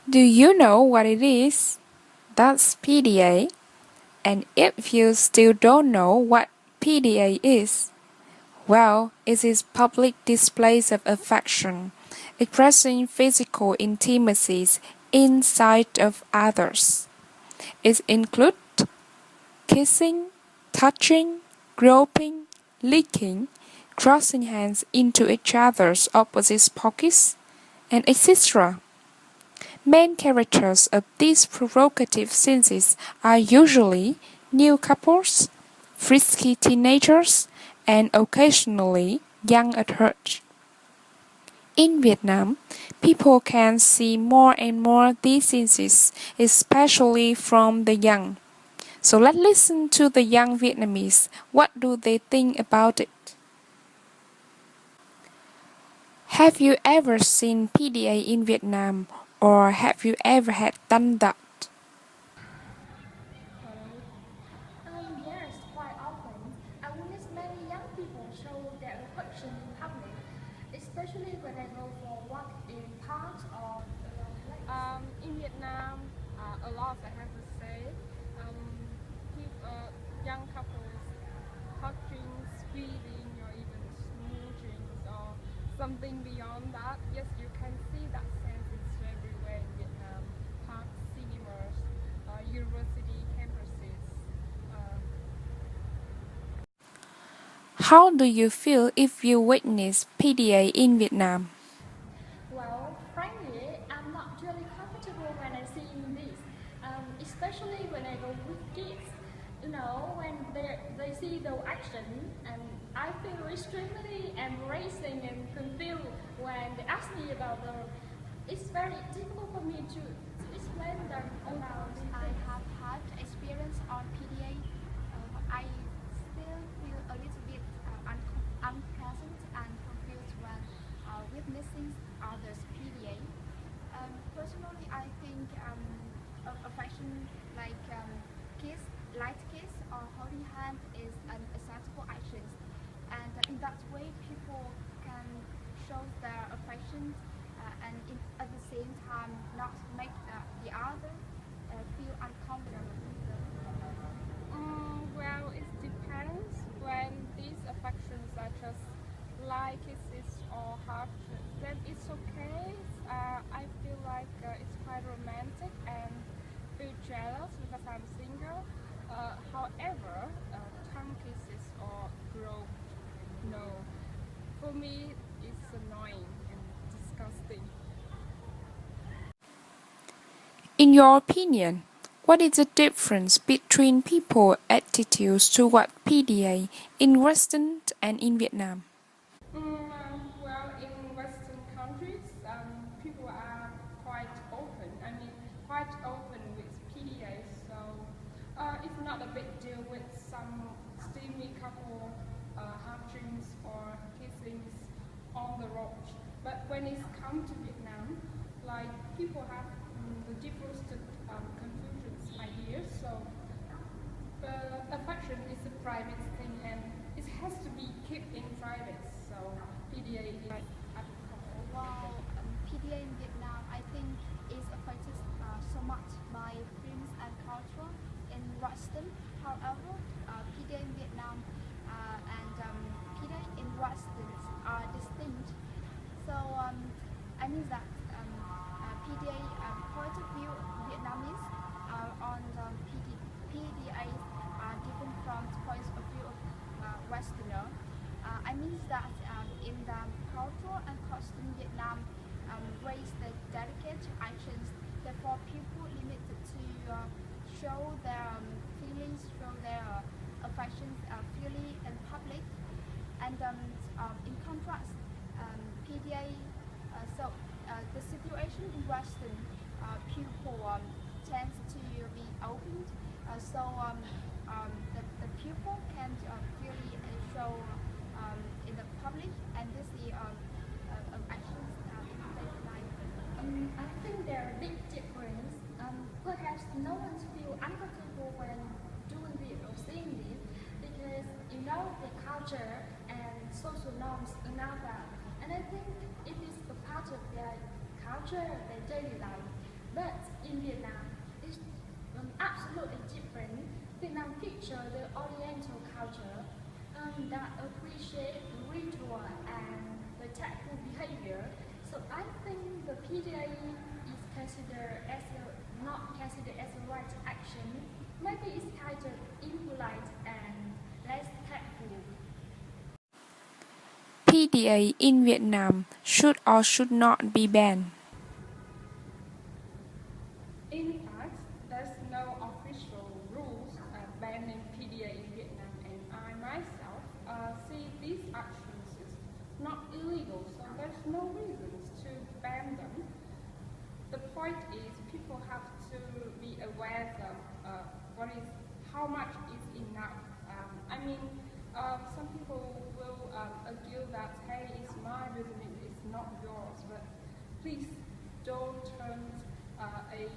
Do you know what it is? That's PDA. And if you still don't know what PDA is, well, it is public displays of affection, expressing physical intimacies in sight of others. It includes kissing, touching, groping, licking, crossing hands into each other's opposite pockets, and etc. Main characters of these provocative scenes are usually new couples, frisky teenagers, and occasionally young adults. In Vietnam, people can see more and more these scenes, especially from the young. So let's listen to the young Vietnamese. What do they think about it? Have you ever seen PDA in Vietnam, or have you ever had done that? Yes, quite often. I witness many young people show their affection in public, especially when they go for a walk in parks or around lakes. In Vietnam, a lot I have to say. Um, Young couples touching, squeezing, or even smooching, or something beyond that. Yes, you can see that sense is everywhere in Vietnam. Parks, cinemas, university campuses. Uh, How do you feel if you witness PDA in Vietnam? Well, frankly, I'm not really comfortable when I see this, especially when I go with kids. When they see the action, and I feel extremely embarrassing and confused when they ask me about the. It's very difficult for me to explain them about. I have had experience on PDA. I still feel a little bit unpleasant and confused when witnessing others' PDA. Personally, I think affection like kiss, light kiss, or holding hand is an acceptable action, and in that way, people can show their affection at the same time not make the other feel uncomfortable. well, it depends. When these affections are just like kisses or hugs, then it's okay. I feel like it's quite romantic and feel jealous because I'm single. However, tongue kisses or grope, no. For me, it's annoying and disgusting. In your opinion, what is the difference between people's attitudes toward PDA in Western and in Vietnam? Well, in Western countries, people are quite open. Quite open with PDA, so it's not a big deal with some steamy couple hugging or kissing on the road. But when it's come to Vietnam, like people have the different conclusions, ideas. So the affection is a private thing and it has to be kept in private. So PDA is While PDA in Vietnam, I think, is affected so much by films and culture in Western. However, PDA in Vietnam and PDA in Western are distinct. So I mean that PDA point of view Vietnamese on PDA are different from the point of view of Westerner. I mean that in the culture and costume Vietnam raise the delicate actions, therefore people limited to show their feelings, show their affections freely in public. And in contrast, PDA, the situation in Western people tends to be opened, the pupil can really show in the public, and this is actions in daily life. I think there are big difference. Perhaps no one feel uncomfortable when doing this or seeing this because the culture and social norms allow that. And I think it is a part of their culture, their daily life. But in Vietnam, it's absolutely different. Vietnam feature the Oriental culture that appreciate ritual and the tactful behavior. So I think the PDA is considered as not considered as a right action. Maybe it's kind of impolite and less tactful. PDA in Vietnam should or should not be banned? In fact, there's no official rules banning PDA in Vietnam, and I myself see these actions as not illegal, so there's no reasons to ban them. The point is people have to be aware of how much is enough. Some people will argue that, hey, it's my business, it's not yours, but please don't turn a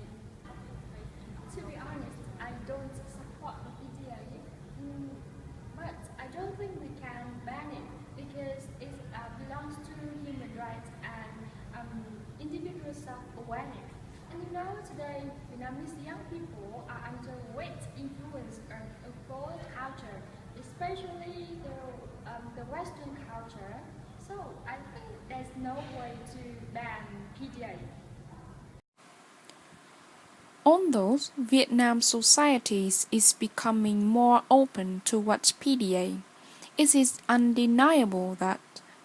To be honest, I don't support the PDA, but I don't think we can ban it because it belongs to human rights and individual self-awareness. And today Vietnamese young people are under great influence of foreign culture, especially the Western culture. So I think there's no way to ban PDA. Although Vietnam society is becoming more open towards PDA, it is undeniable that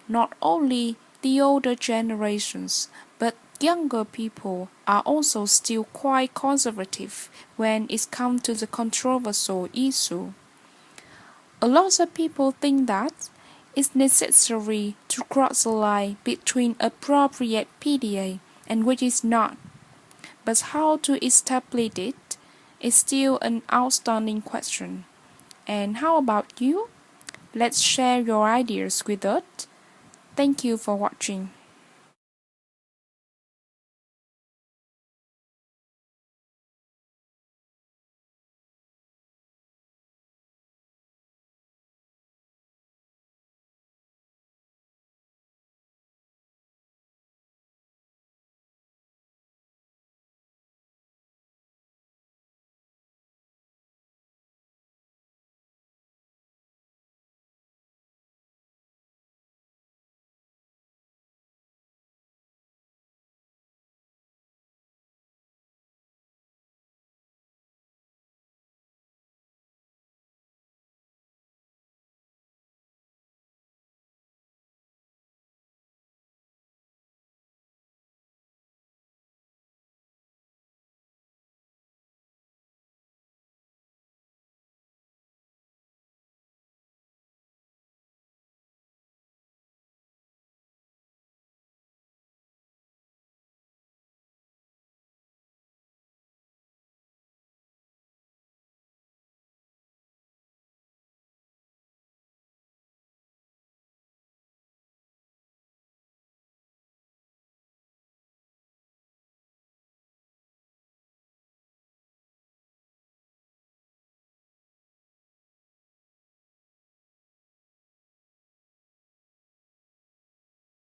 not only the older generations but younger people are also still quite conservative when it comes to the controversial issue. A lot of people think that it's necessary to cross the line between appropriate PDA and which is not. But how to establish it is still an outstanding question. And how about you? Let's share your ideas with us. Thank you for watching.